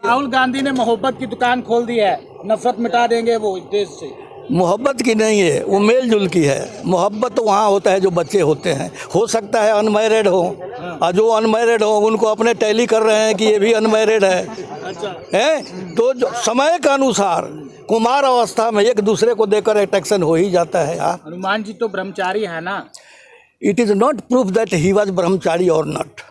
राहुल गांधी ने मोहब्बत की दुकान खोल दी है, नफरत मिटा देंगे वो इस देश से। मोहब्बत की नहीं है, वो मेल जुल की है। मोहब्बत तो वहाँ होता है जो बच्चे होते हैं, हो सकता है अनमैरिड हो, और जो अनमैरिड हो उनको अपने टैली कर रहे हैं कि ये भी अनमैरिड है। अच्छा है तो जो समय के अनुसार कुमार अवस्था में एक दूसरे को देकर अट्रैक्शन हो ही जाता है। हनुमान जी तो ब्रह्मचारी है ना। It is not proof that he was brahmachari और not.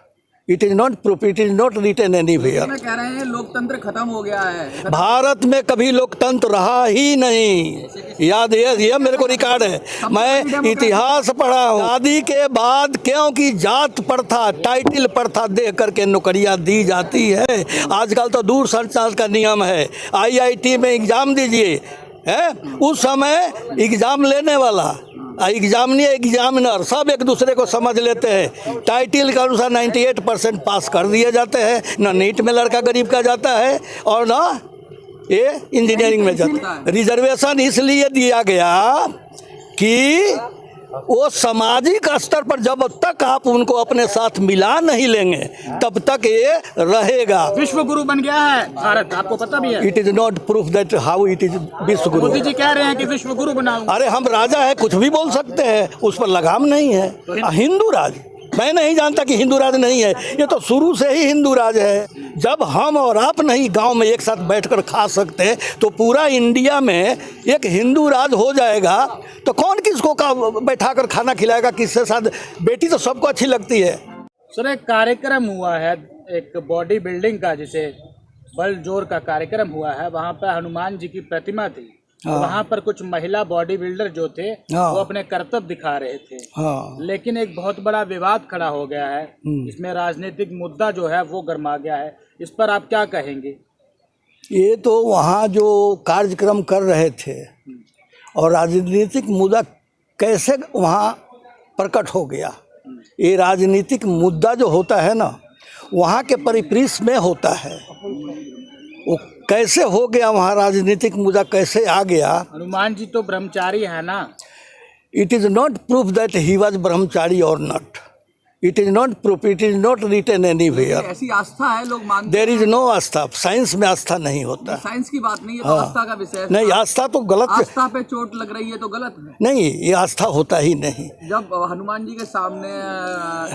It is not proof, it is not written anywhere. कह रहे हैं लोकतंत्र खत्म हो गया है। भारत में कभी लोकतंत्र रहा ही नहीं, याद है, ये मेरे को रिकॉर्ड है, मैं इतिहास पढ़ा हूँ। शादी के बाद क्योंकि जात प्रथा, टाइटल प्रथा दे करके नौकरियां दी जाती है। आजकल तो दूर संचार का नियम है, IIT में एग्जाम दीजिए, है उस समय एग्जाम लेने वाला एग्जामिनर सब एक दूसरे को समझ लेते हैं। टाइटल के अनुसार 98% पास कर दिए जाते हैं। ना नीट में लड़का गरीब का जाता है और ना ये इंजीनियरिंग में जाता है। रिजर्वेशन इसलिए दिया गया कि वो सामाजिक स्तर पर जब तक आप उनको अपने साथ मिला नहीं लेंगे तब तक ये रहेगा। विश्व गुरु बन गया है भारत, आपको पता भी है। It is not proof that how it is विश्व गुरु। मोदी जी कह रहे हैं कि विश्व गुरु बनाऊं। अरे हम राजा है, कुछ भी बोल सकते हैं, उस पर लगाम नहीं है। हिंदू राज, मैं नहीं जानता कि हिंदू राज नहीं है, ये तो शुरू से ही हिंदू राज है। जब हम और आप नहीं गांव में एक साथ बैठकर खा सकते तो पूरा इंडिया में एक हिंदू राज हो जाएगा। तो कौन किसको बैठाकर खाना खिलाएगा, किसके साथ? बेटी तो सबको अच्छी लगती है। सर एक कार्यक्रम हुआ है, एक बॉडी बिल्डिंग का, जिसे बल जोर का कार्यक्रम हुआ है, वहाँ पर हनुमान जी की प्रतिमा थी। वहाँ पर कुछ महिला बॉडी बिल्डर जो थे वो अपने कर्तव्य दिखा रहे थे। लेकिन एक बहुत बड़ा विवाद खड़ा हो गया है, इसमें राजनीतिक मुद्दा जो है वो गर्मा गया है। इस पर आप क्या कहेंगे? ये तो वहाँ जो कार्यक्रम कर रहे थे और राजनीतिक मुद्दा कैसे वहाँ प्रकट हो गया। ये राजनीतिक मुद्दा जो होता है ना, वहाँ के परिप्रेक्ष्य में होता है। वो कैसे हो गया, वहाँ राजनीतिक मुद्दा कैसे आ गया? हनुमान जी तो ब्रह्मचारी है ना। It is not proof that he was brahmachari और not. It is not proof, it is not written anywhere. ऐसी आस्था है, लोग मानते हैं। There is no aastha. Science में आस्था नहीं होता। साइंस की बात नहीं है, तो आस्था का विषय है। नहीं, आस्था तो गलत, आस्था पे चोट लग रही है तो गलत है। नहीं, ये आस्था होता ही नहीं। जब हनुमान जी के सामने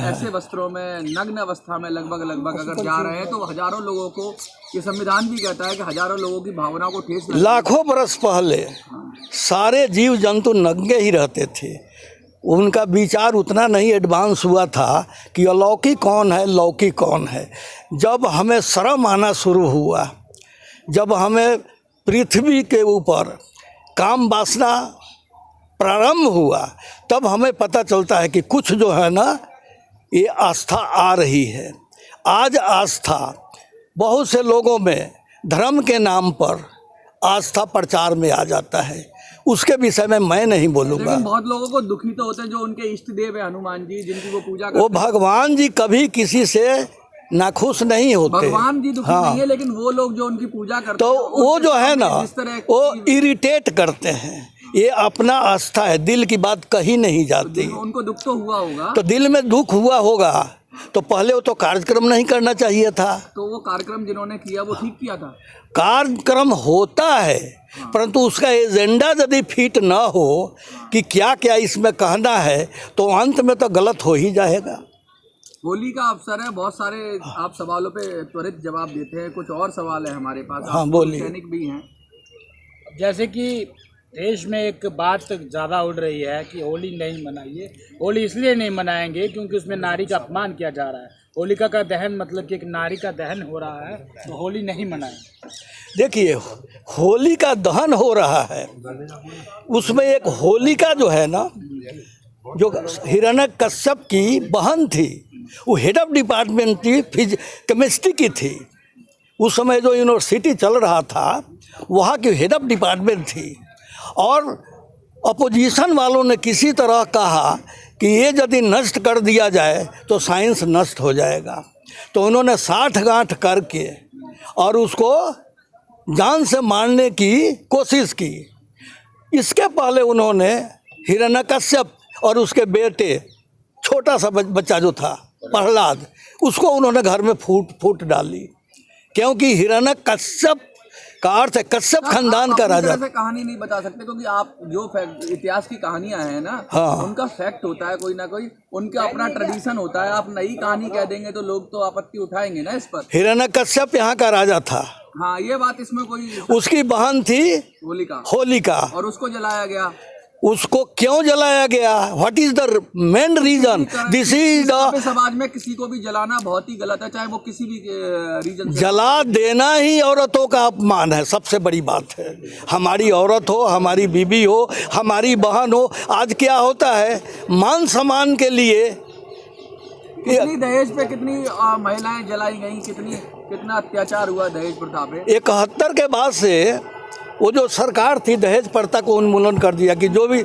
ऐसे वस्त्रों में, नग्न अवस्था में लगभग अगर जा रहे हैं तो हजारों लोगों को, ये संविधान भी कहता है कि हजारों लोगों की भावनाओं को ठेस लगती है। लाखों बरस पहले सारे जीव जंतु नंगे ही रहते थे। उनका विचार उतना नहीं एडवांस हुआ था कि अलौकिक कौन है, लौकिक कौन है। जब हमें शर्म आना शुरू हुआ, जब हमें पृथ्वी के ऊपर काम वासना प्रारंभ हुआ, तब हमें पता चलता है कि कुछ जो है ना, ये आस्था आ रही है। आज आस्था बहुत से लोगों में धर्म के नाम पर आस्था प्रचार में आ जाता है। उसके विषय में मैं नहीं बोलूँगा। लेकिन बहुत लोगों को दुखी तो होते हैं जो उनके इष्ट देव है हनुमान जी, जिनकी वो पूजा करते हैं। वो भगवान जी कभी किसी से नाखुश नहीं होते। भगवान जी दुखी नहीं है, लेकिन वो लोग जो उनकी पूजा करते तो हैं, वो जो है ना, वो इरिटेट करते हैं। ये अपना आस्था है, दिल की बात कही नहीं जाती। उनको दुख तो हुआ होगा। तो दिल में दुख हुआ होगा तो पहले वो तो कार्यक्रम नहीं करना चाहिए था। तो वो कार्यक्रम जिन्होंने किया वो ठीक किया था। कार्यक्रम होता है, परंतु उसका एजेंडा यदि फिट ना हो कि क्या क्या इसमें कहना है, तो अंत में तो गलत हो ही जाएगा। होली का अवसर है, बहुत सारे आप सवालों पे त्वरित जवाब देते हैं। कुछ और सवाल है हमारे पास। हाँ, बोलिए। सैनिक भी हैं। जैसे कि देश में एक बात ज़्यादा उड़ रही है कि होली नहीं मनाइए। होली इसलिए नहीं मनाएंगे क्योंकि उसमें नारी का अपमान किया जा रहा है। होलिका का दहन मतलब कि एक नारी का दहन हो रहा है, तो होली नहीं मनाएंगे। देखिए, होली का दहन हो रहा है, उसमें एक होलिका जो है ना, जो हिरण्यकश्यप की बहन थी, वो हेड ऑफ डिपार्टमेंट थी, केमिस्ट्री की थी। उस समय जो यूनिवर्सिटी चल रहा था, वहाँ की हेड ऑफ डिपार्टमेंट थी। और अपोजिशन वालों ने किसी तरह कहा कि ये यदि नष्ट कर दिया जाए तो साइंस नष्ट हो जाएगा। तो उन्होंने 60 गांठ करके और उसको जान से मारने की कोशिश की। इसके पहले उन्होंने हिरण्यकश्यप और उसके बेटे, छोटा सा बच्चा जो था प्रहलाद, उसको उन्होंने घर में फूट डाली। क्योंकि हिरण्यकश्यप का अर्थ है कश्यप खानदान का राजा। से कहानी नहीं बता सकते क्योंकि आप जो इतिहास की कहानियां हैं ना, हाँ। उनका फैक्ट होता है कोई ना कोई, उनका अपना ट्रेडिशन होता है। आप नई कहानी कह देंगे तो लोग तो आपत्ति उठाएंगे ना इस पर। हिरण्यकश्यप यहाँ का राजा था। हाँ, ये बात इसमें कोई। उसकी बहन थी होलिका और उसको जलाया गया। उसको क्यों जलाया गया? What is the main reason? This is the समाज में किसी को भी जलाना बहुत ही गलत है, चाहे वो किसी भी रीजन से। जला देना ही औरतों का अपमान है, सबसे बड़ी बात है। हमारी औरत हो, हमारी बीबी हो, हमारी बहन हो, आज क्या होता है मान सम्मान के लिए कितनी दहेज पे कितनी महिलाएं जलाई गई, कितना अत्याचार हुआ दहेज प्रथा पे। 71 के बाद से वो जो सरकार थी दहेज प्रथा को उन्मूलन कर दिया कि जो भी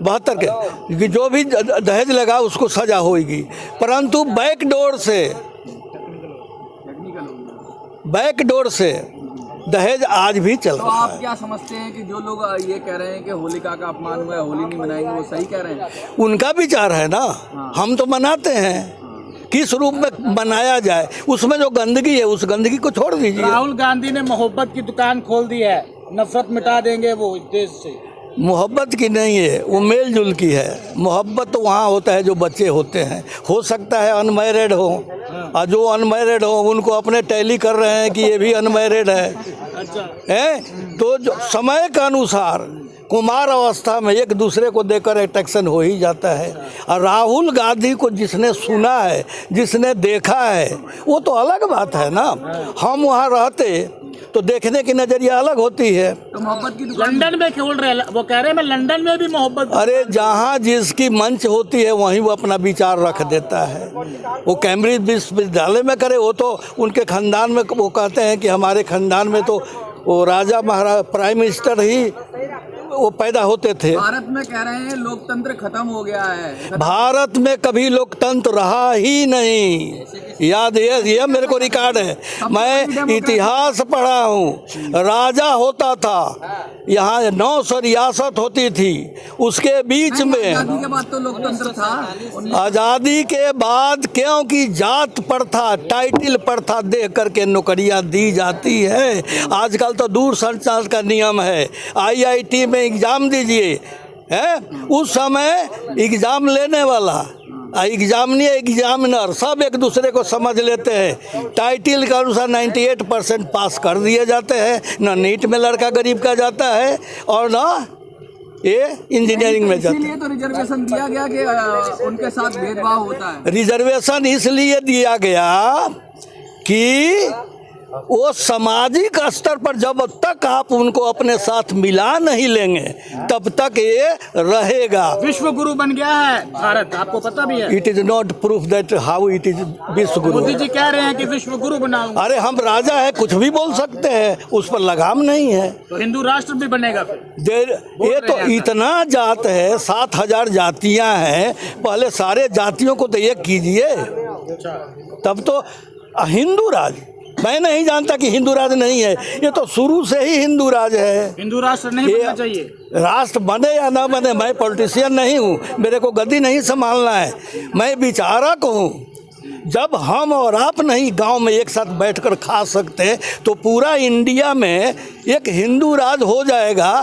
72 के कि जो भी दहेज लगा उसको सजा होगी, परंतु बैकडोर से दहेज आज भी चल तो रहा है। आप क्या समझते हैं कि जो लोग ये कह रहे हैं कि होलिका का अपमान हुआ है, होली नहीं मनाएंगे, वो सही कह रहे हैं? उनका विचार है ना। हम तो मनाते हैं, किस रूप में मनाया जाए, उसमें जो गंदगी है उस गंदगी को छोड़ दीजिए। राहुल गांधी ने मोहब्बत की दुकान खोल दी है, नफरत मिटा देंगे वो देश से। मोहब्बत की नहीं है, वो मेल जुल की है। मोहब्बत तो वहाँ होता है जो बच्चे होते हैं, हो सकता है अनमैरिड हो, और जो अनमैरिड हो उनको अपने टैली कर रहे हैं कि ये भी अनमैरिड है। हैं तो जो समय के अनुसार कुमार अवस्था में एक दूसरे को देकर अट्रैक्शन हो ही जाता है। और राहुल गांधी को जिसने सुना है, जिसने देखा है, वो तो अलग बात है ना। हम वहाँ रहते तो देखने की नजरिया अलग होती है। तो मोहब्बत की दुकान लंदन में खोल रहे हैं, वो कह रहे हैं मैं लंदन में भी मोहब्बत। अरे जहाँ जिसकी मंच होती है वहीं वो अपना विचार रख देता है। वो कैम्ब्रिज विश्वविद्यालय में करे, वो तो उनके खानदान में, वो कहते हैं कि हमारे खानदान में तो वो राजा महाराज प्राइम मिनिस्टर ही वो पैदा होते थे। भारत में कह रहे हैं लोकतंत्र खत्म हो गया है। भारत में कभी लोकतंत्र रहा ही नहीं, याद है, ये मेरे को रिकॉर्ड है। मैं इतिहास पढ़ा हूँ। राजा होता था, यहाँ 900 रियासत होती थी, उसके बीच में आज़ादी के बाद तो लोकतंत्र था। आज़ादी के बाद क्योंकि जात प्रथा, टाइटिल प्रथा दे करके नौकरियां दी जाती है। आजकल तो दूर संचार का नियम है, IIT में एग्ज़ाम दीजिए, है उस समय एग्ज़ाम लेने वाला एग्जामिनर सब एक दूसरे को समझ लेते हैं। टाइटिल के अनुसार 98% पास कर दिए जाते हैं। ना नीट में लड़का गरीब का जाता है और ना ये इंजीनियरिंग में जाता है। इसीलिए तो रिजर्वेशन दिया गया कि उनके साथ भेदभाव होता है। रिजर्वेशन इसलिए दिया गया कि वो सामाजिक स्तर पर जब तक आप उनको अपने साथ मिला नहीं लेंगे तब तक ये रहेगा। विश्व गुरु बन गया है भारत, आपको पता भी है। It is not proof that how it is विश्व गुरु। मोदी जी कह रहे हैं कि विश्व गुरु बनाऊंगा। अरे हम राजा है, कुछ भी बोल सकते हैं, उस पर लगाम नहीं है। तो हिंदू राष्ट्र भी बनेगा फिर। ये तो इतना जात है, 7000 जातियां हैं, पहले सारे जातियों को तो एक कीजिए, तब तो हिंदू राज। मैं नहीं जानता कि हिंदू राज नहीं है, ये तो शुरू से ही हिंदू राज है। हिंदू राष्ट्र नहीं बनना चाहिए। राष्ट्र बने या ना बने, मैं पॉलिटिशियन नहीं हूँ, मेरे को गद्दी नहीं संभालना है, मैं विचारक हूँ। जब हम और आप नहीं गांव में एक साथ बैठकर खा सकते तो पूरा इंडिया में एक हिंदू राज हो जाएगा।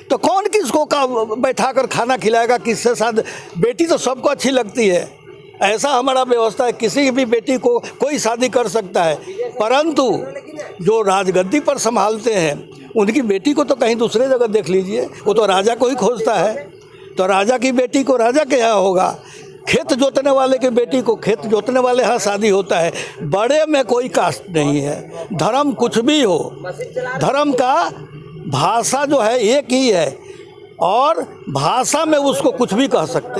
तो कौन किसको का बैठाकर खाना खिलाएगा, किसके साथ? बेटी तो सबको अच्छी लगती है, ऐसा हमारा व्यवस्था है, किसी भी बेटी को कोई शादी कर सकता है, परंतु जो राजगद्दी पर संभालते हैं उनकी बेटी को तो कहीं दूसरे जगह देख लीजिए, वो तो राजा को ही खोजता है। तो राजा की बेटी को राजा के यहाँ होगा, खेत जोतने वाले की बेटी को खेत जोतने वाले यहाँ शादी होता है। बड़े में कोई कास्ट नहीं है, धर्म कुछ भी हो, धर्म का भाषा जो है एक ही है और भाषा में उसको कुछ भी कह सकते हैं।